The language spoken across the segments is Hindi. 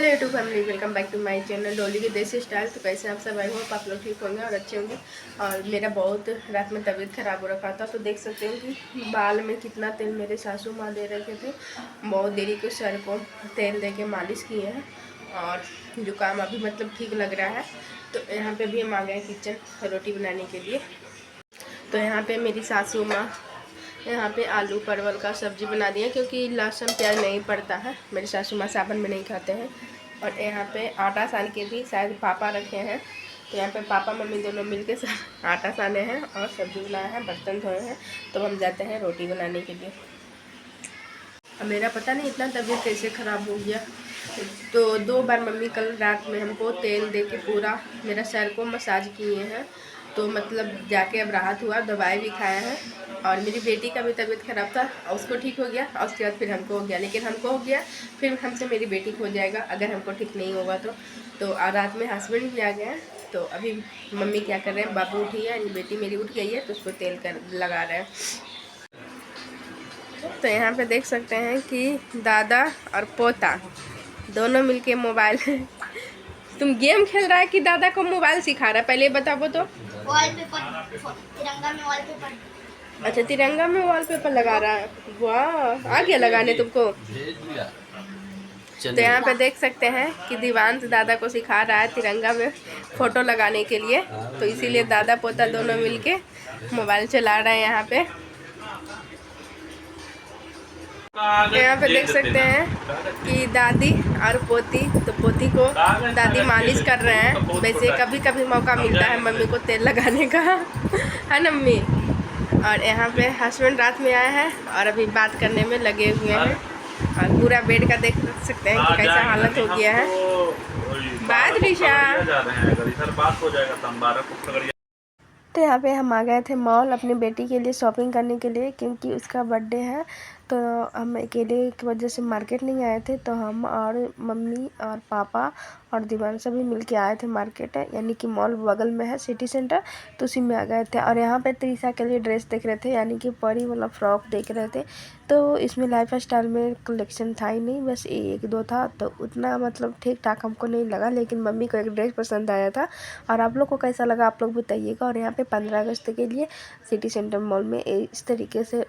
Hello YouTube family, welcome back to my channel Dolly के देसी स्टाइल। तो कैसे आप सब? आई होप आप लोग ठीक होंगे और अच्छे होंगे। और मेरा बहुत रात में तबीयत ख़राब हो रखा था, तो देख सकते हो कि बाल में कितना तेल मेरे सासू माँ दे रखे थे। बहुत देरी को सर को तेल दे के मालिश किए हैं और जुकाम अभी मतलब ठीक लग रहा है। तो यहाँ पर भी हम आ गए किचन रोटी बनाने के लिए। तो यहाँ पर मेरी सासू माँ यहाँ पे आलू परवल का सब्ज़ी बना दिया, क्योंकि लहसुन प्याज नहीं पड़ता है। मेरे सासू माँ सावन में नहीं खाते हैं। और यहाँ पे आटा सान के भी शायद पापा रखे हैं। तो यहाँ पे पापा मम्मी दोनों मिलके आटा साने हैं और सब्ज़ी बनाया है, बर्तन धोए हैं। तो हम जाते हैं रोटी बनाने के लिए। अब मेरा पता नहीं इतना तबीयत कैसे ख़राब हो गया। तो 2 बार मम्मी कल रात में हमको तेल दे के पूरा मेरा सर को मसाज किए हैं। तो मतलब जाके अब राहत हुआ, दवाई भी खाया है। और मेरी बेटी का भी तबीयत ख़राब था और उसको ठीक हो गया, और उसके बाद फिर हमको हो गया। लेकिन हमको हो गया फिर हमसे मेरी बेटी को हो जाएगा अगर हमको ठीक नहीं होगा तो रात में हस्बैंड भी आ गए हैं। तो अभी मम्मी क्या कर रहे हैं, बाबू उठी है, बेटी मेरी उठ गई है, तो उसको तेल लगा रहे हैं। तो यहाँ पे देख सकते हैं कि दादा और पोता दोनों मिलके मोबाइल तुम गेम खेल रहा है कि दादा को मोबाइल सिखा रहा है? पहले बताओ तो। वॉलपेपर, तिरंगा में वॉलपेपर। अच्छा, तिरंगा में वॉलपेपर लगा रहा है। वाह, आ गया लगाने तुमको? तो यहाँ पे देख सकते हैं कि दिवांश दादा को सिखा रहा है तिरंगा में फ़ोटो लगाने के लिए। तो इसीलिए दादा पोता दोनों मिलके मोबाइल चला रहे हैं यहाँ पे। तो यहाँ पे देख सकते हैं कि दादी और पोती, तो पोती को दादी मालिश कर रहे हैं। वैसे कभी कभी मौका मिलता है मम्मी को तेल लगाने का है ना मम्मी? और यहाँ पे हस्बैंड रात में आए हैं और अभी बात करने में लगे हुए हैं। और पूरा बेड का देख सकते हैं कि कैसा हालत हो गया है। बात निशा। तो यहाँ पे हम आ गए थे मॉल अपनी बेटी के लिए शॉपिंग करने के लिए, क्योंकि उसका बर्थडे है। तो हम अकेले की वजह से मार्केट नहीं आए थे, तो हम और मम्मी और पापा और दिवांशा भी मिलके आए थे मार्केट, यानी कि मॉल बगल में है सिटी सेंटर, तो उसी में आ गए थे। और यहाँ पे त्रिशा के लिए ड्रेस देख रहे थे, यानी कि परी वाला फ्रॉक देख रहे थे। तो इसमें लाइफ स्टाइल में कलेक्शन था ही नहीं, बस 1-2 था, तो उतना मतलब ठीक ठाक हमको नहीं लगा। लेकिन मम्मी को एक ड्रेस पसंद आया था। और आप लोग को कैसा लगा आप लोग बताइएगा। और यहाँ पे 15 अगस्त के लिए सिटी सेंटर मॉल में इस तरीके से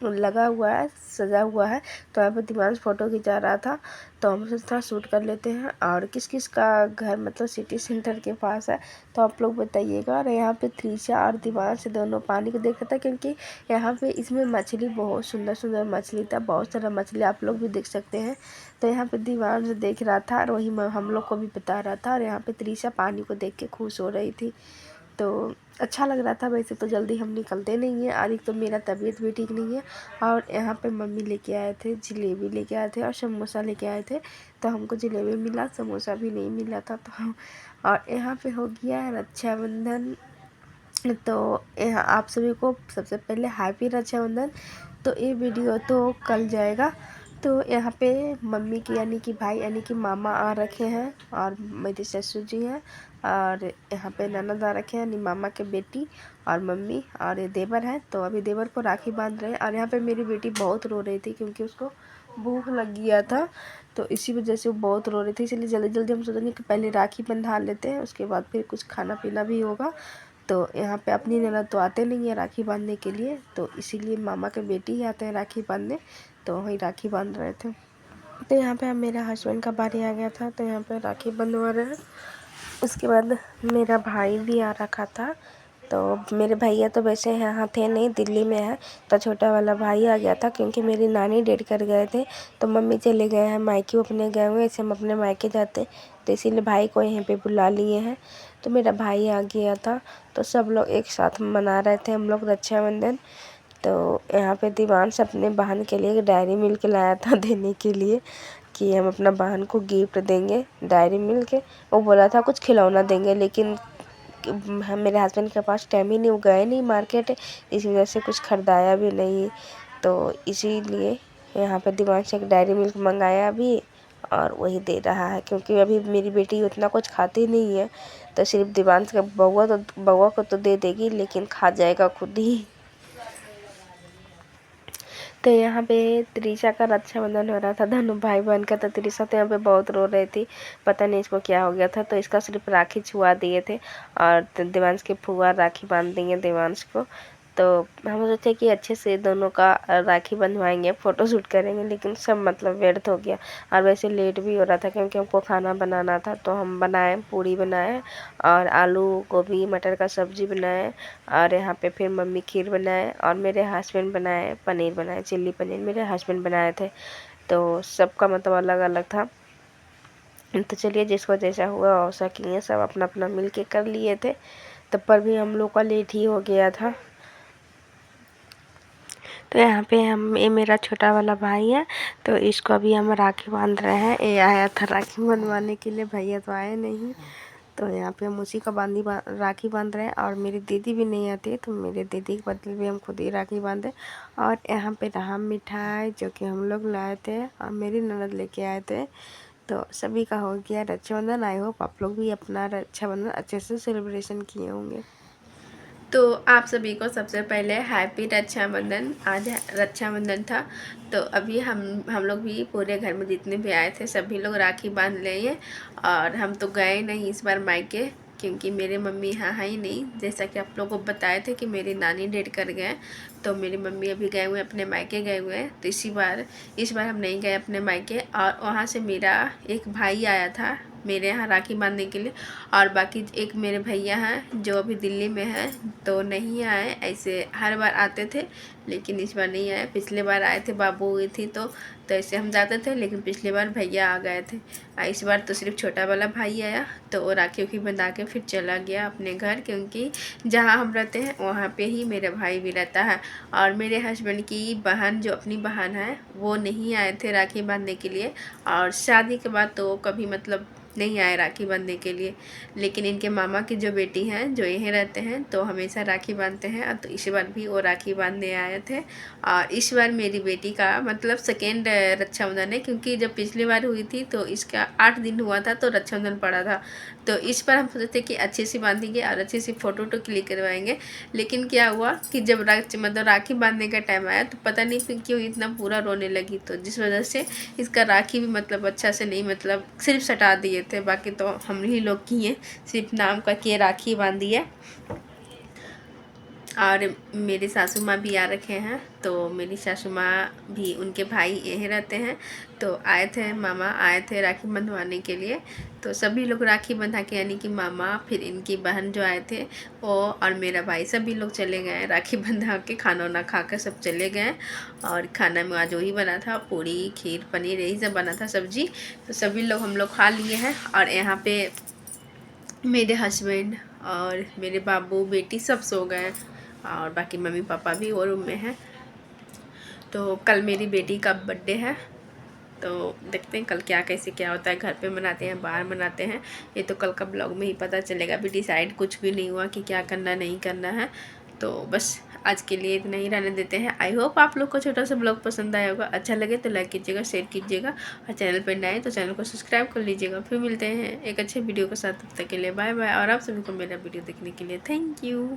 लगा हुआ है, सजा हुआ है। तो यहाँ पे दिवांश फ़ोटो खिंचा रहा था, तो हम सोचे थोड़ा शूट कर लेते हैं। और किस किस का घर मतलब सिटी सेंटर के पास है तो आप लोग बताइएगा। और यहाँ पे त्रिशा और दिवांश दोनों पानी को देख रहा था, क्योंकि यहाँ पे इसमें मछली बहुत सुंदर सुंदर मछली था, बहुत सारा मछली आप लोग भी देख सकते हैं। तो यहाँ पे दिवांश देख रहा था और वही हम लोग को भी बता रहा था। और यहाँ पे त्रिशा पानी को देख के खुश हो रही थी, तो अच्छा लग रहा था। वैसे तो जल्दी हम निकलते नहीं हैं, और एक तो मेरा तबीयत भी ठीक नहीं है। और यहाँ पे मम्मी लेके आए थे, जलेबी लेके आए थे और समोसा लेके आए थे। तो हमको जलेबी मिला, समोसा भी नहीं मिला था। तो और यहाँ पे हो गया है रक्षाबंधन। तो यहाँ आप सभी को सबसे पहले हैप्पी रक्षाबंधन। तो ये वीडियो तो कल जाएगा। तो यहाँ पे मम्मी की यानी कि भाई यानी कि मामा आ रखे हैं, और मेरे ससुर जी हैं, और यहाँ पे ननद आ रखे हैं, यानी मामा के बेटी और मम्मी, और ये देवर है। तो अभी देवर को राखी बांध रहे हैं। और यहाँ पे मेरी बेटी बहुत रो रही थी, क्योंकि उसको भूख लग गया था, तो इसी वजह से वो बहुत रो रही थी। इसलिए जल्दी जल्दी हम सोचेंगे कि पहले राखी बंधा लेते हैं, उसके बाद फिर कुछ खाना पीना भी होगा। तो यहाँ पे अपनी ननद तो आते नहीं है राखी बांधने के लिए, तो इसीलिए मामा के बेटी ही आते हैं राखी बांधने। तो वही राखी बांध रहे थे। तो यहाँ पे मेरे हस्बैंड का बारी आ गया था, तो यहाँ पे राखी बंधवा रहे हैं। उसके बाद मेरा भाई भी आ रखा था। तो मेरे भैया तो वैसे यहाँ थे नहीं, दिल्ली में है। तो छोटा वाला भाई आ गया था, क्योंकि मेरी नानी डेट कर गए थे, तो मम्मी चले गए हैं मायके, अपने गए हुए, ऐसे हम अपने मायके जाते, तो इसीलिए भाई को यहीं पे बुला लिए हैं। तो मेरा भाई आ गया था, तो सब लोग एक साथ मना रहे थे हम लोग रक्षाबंधन। तो यहाँ पे दिवांश अपने बहन के लिए डायरी मिल्क लाया था देने के लिए, कि हम अपना बहन को गिफ्ट देंगे डायरी मिल्क। वो बोला था कुछ खिलौना देंगे, लेकिन हम मेरे हस्बैंड के पास टाइम ही नहीं, वो गए नहीं मार्केट, इस वजह से कुछ खरीदाया भी नहीं। तो इसीलिए यहाँ पे दिवांश से एक डायरी मिल्क मंगाया अभी, और वही दे रहा है, क्योंकि अभी मेरी बेटी उतना कुछ खाती नहीं है। तो सिर्फ दिवांश का बउआ को तो दे देगी, लेकिन खा जाएगा खुद ही। तो यहाँ पे त्रिशा का रक्षाबंधन हो रहा था, दोनों भाई बहन का। तो त्रिशा तो यहाँ पे बहुत रो रही थी, पता नहीं इसको क्या हो गया था। तो इसका सिर्फ राखी छुआ दिए थे और देवांश के फुआ राखी बांध देंगे देवांश को। तो हम सोचे कि अच्छे से दोनों का राखी बंधवाएंगे, फ़ोटो शूट करेंगे, लेकिन सब मतलब व्यर्थ हो गया। और वैसे लेट भी हो रहा था क्योंकि हमको खाना बनाना था। तो हम बनाए, पूड़ी बनाए और आलू गोभी मटर का सब्जी बनाए। और यहाँ पे फिर मम्मी खीर बनाए और मेरे हस्बैंड बनाए पनीर बनाए, चिल्ली पनीर मेरे हस्बैंड बनाए थे। तो सबका मतलब अलग अलग था। तो चलिए, जिसको जैसा हुआ वैसा किए, सब अपना अपना मिल के कर लिए थे। तब पर भी हम लोग का लेट ही हो गया था। तो यहाँ पे ये मेरा छोटा वाला भाई है, तो इसको अभी हम राखी बांध रहे हैं। ये आया था राखी बंधवाने के लिए, भैया तो आए नहीं। तो यहाँ पे हम उसी का राखी बांध रहे हैं। और मेरी दीदी भी नहीं आती, तो मेरे दीदी के बदले भी हम खुद ही राखी बांधे। और यहाँ पे रहा मिठाई जो कि हम लोग लाए थे और मेरी ननद लेके आए थे। तो सभी का हो गया रक्षाबंधन। आई होप आप लोग भी अपना रक्षाबंधन अच्छे से सेलिब्रेशन किए होंगे। तो आप सभी को सबसे पहले हैप्पी रक्षाबंधन। आज रक्षाबंधन था, तो अभी हम लोग भी पूरे घर में जितने भी आए थे सभी लोग राखी बांध लिए। और हम तो गए नहीं इस बार मायके, क्योंकि मेरे मम्मी यहाँ है ही नहीं। जैसा कि आप लोगों को बताए थे कि मेरी नानी डेट कर गए, तो मेरी मम्मी अभी गए हुए अपने मायके गए हुए हैं। तो इस बार हम नहीं गए अपने मायके। और वहाँ से मेरा एक भाई आया था मेरे यहाँ राखी बांधने के लिए। और बाकी एक मेरे भैया हैं जो अभी दिल्ली में हैं, तो नहीं आए। ऐसे हर बार आते थे लेकिन इस बार नहीं आए। पिछले बार आए थे, बाबू हुई थी तो ऐसे हम जाते थे, लेकिन पिछली बार भैया आ गए थे। इस बार तो सिर्फ छोटा वाला भाई आया, तो वो राखी उखी बंधा के फिर चला गया अपने घर, क्योंकि जहाँ हम रहते हैं वहाँ पे ही मेरा भाई भी रहता है। और मेरे हस्बैंड की बहन, जो अपनी बहन है, वो नहीं आए थे राखी बांधने के लिए। और शादी के बाद तो कभी मतलब नहीं आए राखी बांधने के लिए। लेकिन इनके मामा की जो बेटी हैं जो यहीं रहते हैं, तो हमेशा राखी बांधते हैं। तो इस बार भी वो राखी बांधने आए थे। और इस बार मेरी बेटी का मतलब सेकेंड रक्षाबंधन है, क्योंकि जब पिछली बार हुई थी तो इसका 8 दिन हुआ था तो रक्षाबंधन पड़ा था। तो इस बार हम सोचे थे कि अच्छे से बांधेंगे और अच्छे से फ़ोटो क्लिक करवाएंगे। लेकिन क्या हुआ कि जब मतलब राखी बांधने का टाइम आया तो पता नहीं फिर क्यों इतना पूरा रोने लगी, तो जिस वजह से इसका राखी भी मतलब अच्छा से नहीं, मतलब सिर्फ सटा दिए थे। बाकी तो हम ही लोग किए, सिर्फ नाम का किए राखी बांधी है। और मेरे सासू माँ भी आ रखे हैं, तो मेरी सासू माँ भी, उनके भाई यहीं रहते हैं, तो आए थे, मामा आए थे राखी बंधवाने के लिए। तो सभी लोग राखी बंधा के, यानी कि मामा, फिर इनकी बहन जो आए थे वो, और मेरा भाई, सभी लोग चले गए राखी बंधा के। खाना वाना खा कर सब चले गए। और खाना में आज वही बना था, पूड़ी खीर पनीर यही सब बना था, सब्जी। तो सभी लोग हम लोग खा लिए हैं। और यहाँ पे मेरे हस्बैंड और मेरे बाबू बेटी सब सो गए, और बाकी मम्मी पापा भी वो रूम में हैं। तो कल मेरी बेटी का बर्थडे है, तो देखते हैं कल क्या कैसे क्या होता है, घर पे मनाते हैं बाहर मनाते हैं, ये तो कल का ब्लॉग में ही पता चलेगा। अभी डिसाइड कुछ भी नहीं हुआ कि क्या करना नहीं करना है। तो बस आज के लिए इतना ही रहने देते हैं। आई होप आप लोग को छोटा सा ब्लॉग पसंद आया होगा। अच्छा लगे तो लाइक कीजिएगा, शेयर कीजिएगा, और चैनल पर नए तो चैनल को सब्सक्राइब कर लीजिएगा। फिर मिलते हैं एक अच्छे वीडियो के साथ, तब तक के लिए बाय बाय। और आप सभी को मेरा वीडियो देखने के लिए थैंक यू।